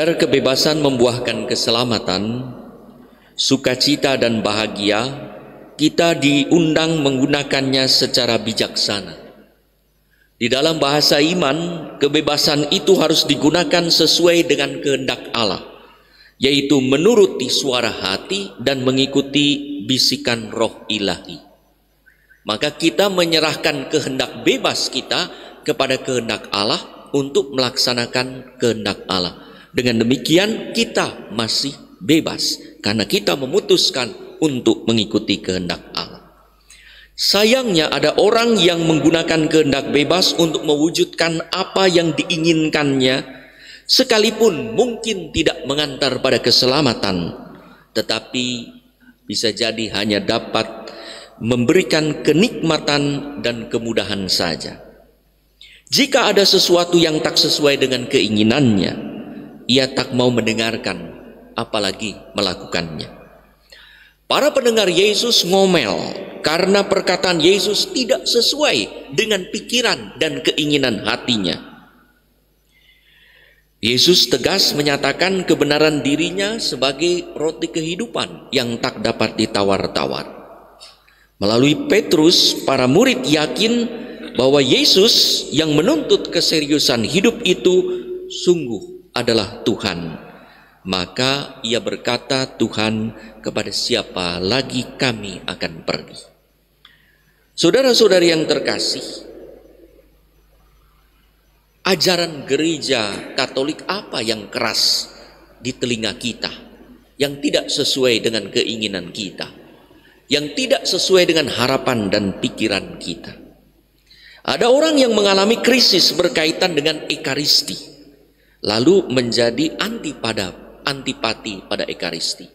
Agar kebebasan membuahkan keselamatan, sukacita dan bahagia, kita diundang menggunakannya secara bijaksana. Di dalam bahasa iman, kebebasan itu harus digunakan sesuai dengan kehendak Allah, yaitu menuruti suara hati dan mengikuti bisikan roh ilahi. Maka kita menyerahkan kehendak bebas kita kepada kehendak Allah untuk melaksanakan kehendak Allah. Dengan demikian kita masih bebas karena kita memutuskan untuk mengikuti kehendak Allah. Sayangnya ada orang yang menggunakan kehendak bebas untuk mewujudkan apa yang diinginkannya, sekalipun mungkin tidak mengantar pada keselamatan, tetapi bisa jadi hanya dapat memberikan kenikmatan dan kemudahan saja. Jika ada sesuatu yang tak sesuai dengan keinginannya, ia tak mau mendengarkan, apalagi melakukannya. Para pendengar Yesus ngomel karena perkataan Yesus tidak sesuai dengan pikiran dan keinginan hatinya. Yesus tegas menyatakan kebenaran dirinya sebagai roti kehidupan yang tak dapat ditawar-tawar. Melalui Petrus, para murid yakin bahwa Yesus yang menuntut keseriusan hidup itu sungguh adalah Tuhan. Maka ia berkata, Tuhan, kepada siapa lagi kami akan pergi? Saudara-saudari yang terkasih, ajaran gereja Katolik apa yang keras di telinga kita, yang tidak sesuai dengan keinginan kita, yang tidak sesuai dengan harapan dan pikiran kita? Ada orang yang mengalami krisis berkaitan dengan ekaristi, lalu menjadi antipati pada ekaristi.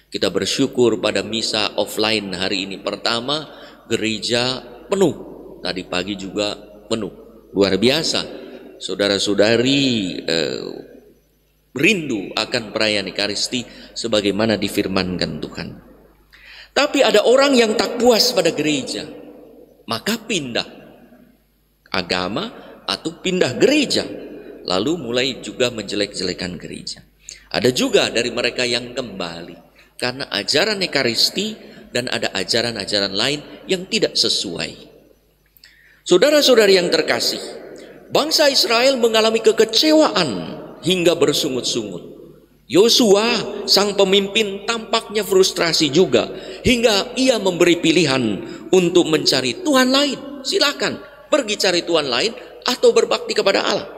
Kita bersyukur pada misa offline hari ini pertama, gereja penuh. Tadi pagi juga penuh. Luar biasa. Saudara-saudari rindu akan perayaan ekaristi sebagaimana difirmankan Tuhan. Tapi ada orang yang tak puas pada gereja, maka pindah agama atau pindah gereja, lalu mulai juga menjelek-jelekan gereja. Ada juga dari mereka yang kembali karena ajaran ekaristi dan ada ajaran-ajaran lain yang tidak sesuai. Saudara-saudari yang terkasih, bangsa Israel mengalami kekecewaan hingga bersungut-sungut. Yosua, sang pemimpin, tampaknya frustrasi juga hingga ia memberi pilihan untuk mencari Tuhan lain. Silakan pergi cari Tuhan lain atau berbakti kepada Allah.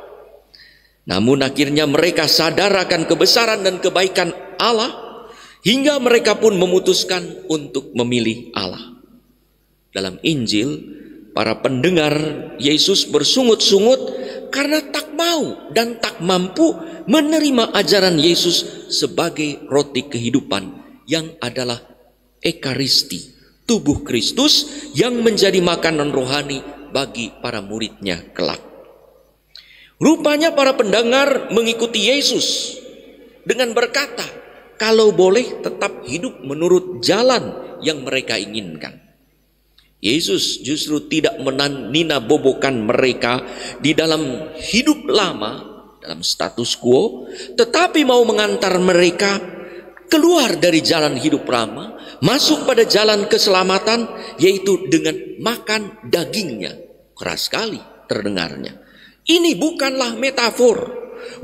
Namun akhirnya mereka sadar akan kebesaran dan kebaikan Allah hingga mereka pun memutuskan untuk memilih Allah. Dalam Injil, para pendengar Yesus bersungut-sungut karena tak mau dan tak mampu menerima ajaran Yesus sebagai roti kehidupan yang adalah ekaristi, tubuh Kristus yang menjadi makanan rohani bagi para muridnya kelak. Rupanya para pendengar mengikuti Yesus dengan berkata, kalau boleh tetap hidup menurut jalan yang mereka inginkan. Yesus justru tidak meninabobokan mereka di dalam hidup lama, dalam status quo, tetapi mau mengantar mereka keluar dari jalan hidup lama, masuk pada jalan keselamatan, yaitu dengan makan dagingnya. Keras sekali terdengarnya. Ini bukanlah metafor,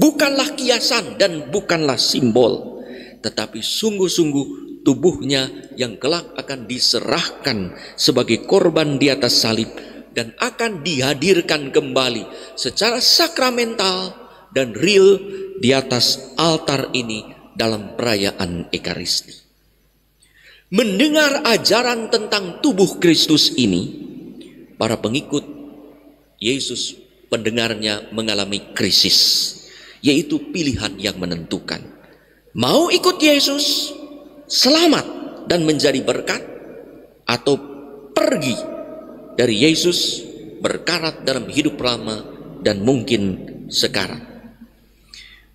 bukanlah kiasan dan bukanlah simbol, tetapi sungguh-sungguh tubuhnya yang kelak akan diserahkan sebagai korban di atas salib dan akan dihadirkan kembali secara sakramental dan real di atas altar ini dalam perayaan ekaristi. Mendengar ajaran tentang tubuh Kristus ini, para pengikut Yesus pendengarnya mengalami krisis, yaitu pilihan yang menentukan. Mau ikut Yesus, selamat dan menjadi berkat, atau pergi dari Yesus, berkarat dalam hidup lama dan mungkin sekarat.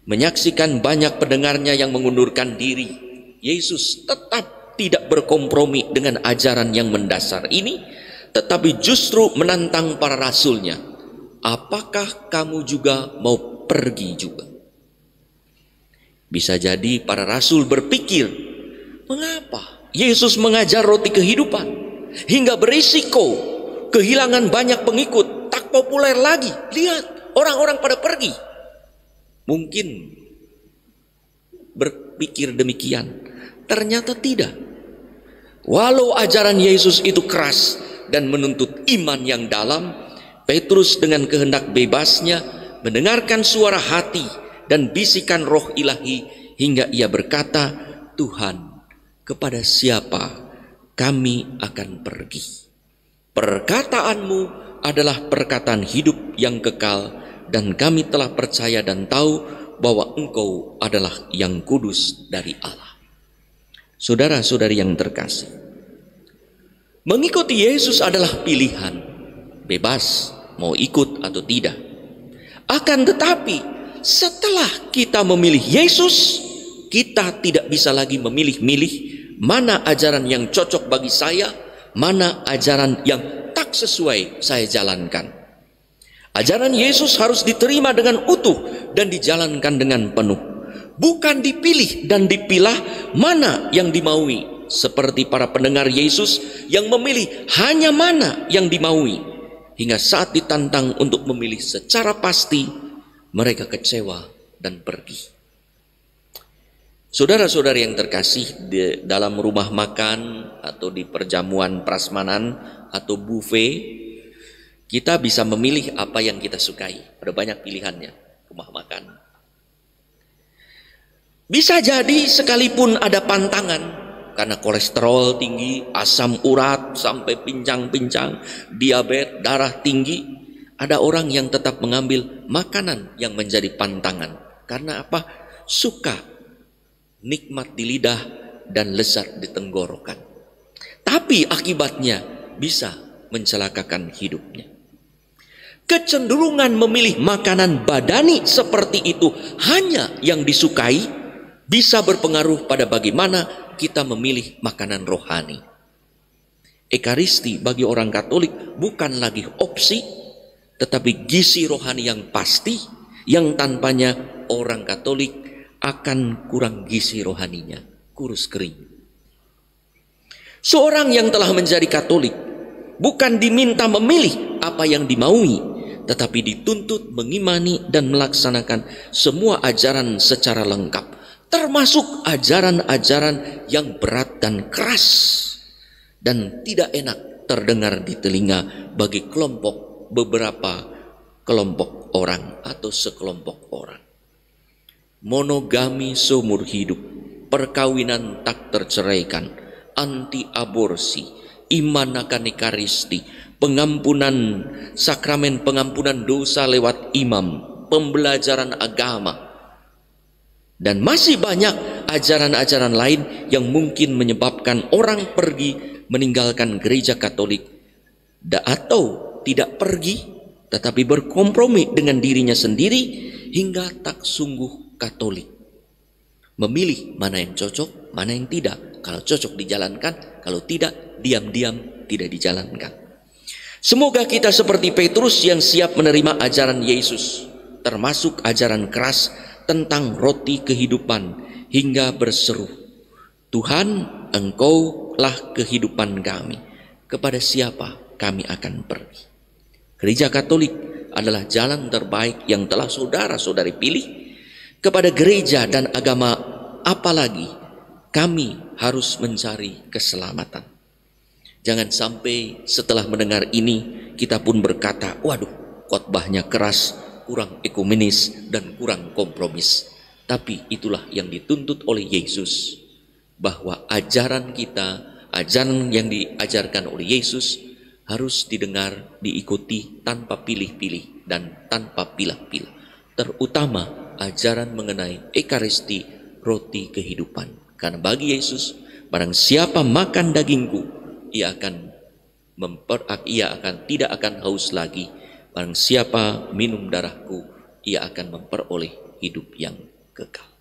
Menyaksikan banyak pendengarnya yang mengundurkan diri, Yesus tetap tidak berkompromi dengan ajaran yang mendasar ini, tetapi justru menantang para rasulnya. Apakah kamu juga mau pergi juga? Bisa jadi para rasul berpikir, mengapa Yesus mengajar roti kehidupan hingga berisiko kehilangan banyak pengikut, tak populer lagi. Lihat, orang-orang pada pergi. Mungkin berpikir demikian. Ternyata tidak. Walau ajaran Yesus itu keras dan menuntut iman yang dalam, Petrus dengan kehendak bebasnya mendengarkan suara hati dan bisikan roh ilahi hingga ia berkata, Tuhan, kepada siapa kami akan pergi? Perkataanmu adalah perkataan hidup yang kekal, dan kami telah percaya dan tahu bahwa Engkau adalah yang kudus dari Allah. Saudara-saudari yang terkasih, mengikuti Yesus adalah pilihan, bebas mau ikut atau tidak. Akan tetapi setelah kita memilih Yesus, kita tidak bisa lagi memilih-milih mana ajaran yang cocok bagi saya, mana ajaran yang tak sesuai saya jalankan. Ajaran Yesus harus diterima dengan utuh dan dijalankan dengan penuh. Bukan dipilih dan dipilah mana yang dimaui, seperti para pendengar Yesus yang memilih hanya mana yang dimaui, hingga saat ditantang untuk memilih secara pasti, mereka kecewa dan pergi. Saudara-saudari yang terkasih, di dalam rumah makan atau di perjamuan prasmanan atau buffet, kita bisa memilih apa yang kita sukai. Ada banyak pilihannya rumah makan. Bisa jadi sekalipun ada pantangan karena kolesterol tinggi, asam urat sampai pincang-pincang, diabetes, darah tinggi, ada orang yang tetap mengambil makanan yang menjadi pantangan. Karena apa? Suka, nikmat di lidah dan lezat di tenggorokan. Tapi akibatnya bisa mencelakakan hidupnya. Kecenderungan memilih makanan badani seperti itu hanya yang disukai bisa berpengaruh pada bagaimana kita memilih makanan rohani. Ekaristi bagi orang Katolik bukan lagi opsi, tetapi gizi rohani yang pasti, yang tanpanya orang Katolik akan kurang gizi rohaninya, kurus kering. Seorang yang telah menjadi Katolik bukan diminta memilih apa yang dimaui, tetapi dituntut mengimani dan melaksanakan semua ajaran secara lengkap, termasuk ajaran-ajaran yang berat dan keras dan tidak enak terdengar di telinga bagi beberapa kelompok orang atau sekelompok orang. Monogami seumur hidup, perkawinan tak terceraikan, anti aborsi, iman akan ekaristi, pengampunan, sakramen pengampunan dosa lewat imam, pembelajaran agama, dan masih banyak ajaran-ajaran lain yang mungkin menyebabkan orang pergi meninggalkan gereja Katolik, atau tidak pergi tetapi berkompromi dengan dirinya sendiri hingga tak sungguh Katolik. Memilih mana yang cocok, mana yang tidak. Kalau cocok dijalankan, kalau tidak diam-diam tidak dijalankan. Semoga kita seperti Petrus yang siap menerima ajaran Yesus, termasuk ajaran keras tentang roti kehidupan, hingga berseru, Tuhan, Engkaulah kehidupan kami, kepada siapa kami akan pergi? Gereja Katolik adalah jalan terbaik yang telah saudara-saudari pilih. Kepada gereja dan agama apalagi kami harus mencari keselamatan. Jangan sampai setelah mendengar ini kita pun berkata, waduh, khotbahnya keras, kurang ekumenis dan kurang kompromis. Tapi itulah yang dituntut oleh Yesus, bahwa ajaran kita, ajaran yang diajarkan oleh Yesus harus didengar, diikuti tanpa pilih-pilih dan tanpa pilah-pilah. Terutama ajaran mengenai ekaristi, roti kehidupan. Karena bagi Yesus, barang siapa makan dagingku, ia tidak akan haus lagi. Barang siapa minum darahku, ia akan memperoleh hidup yang kekal.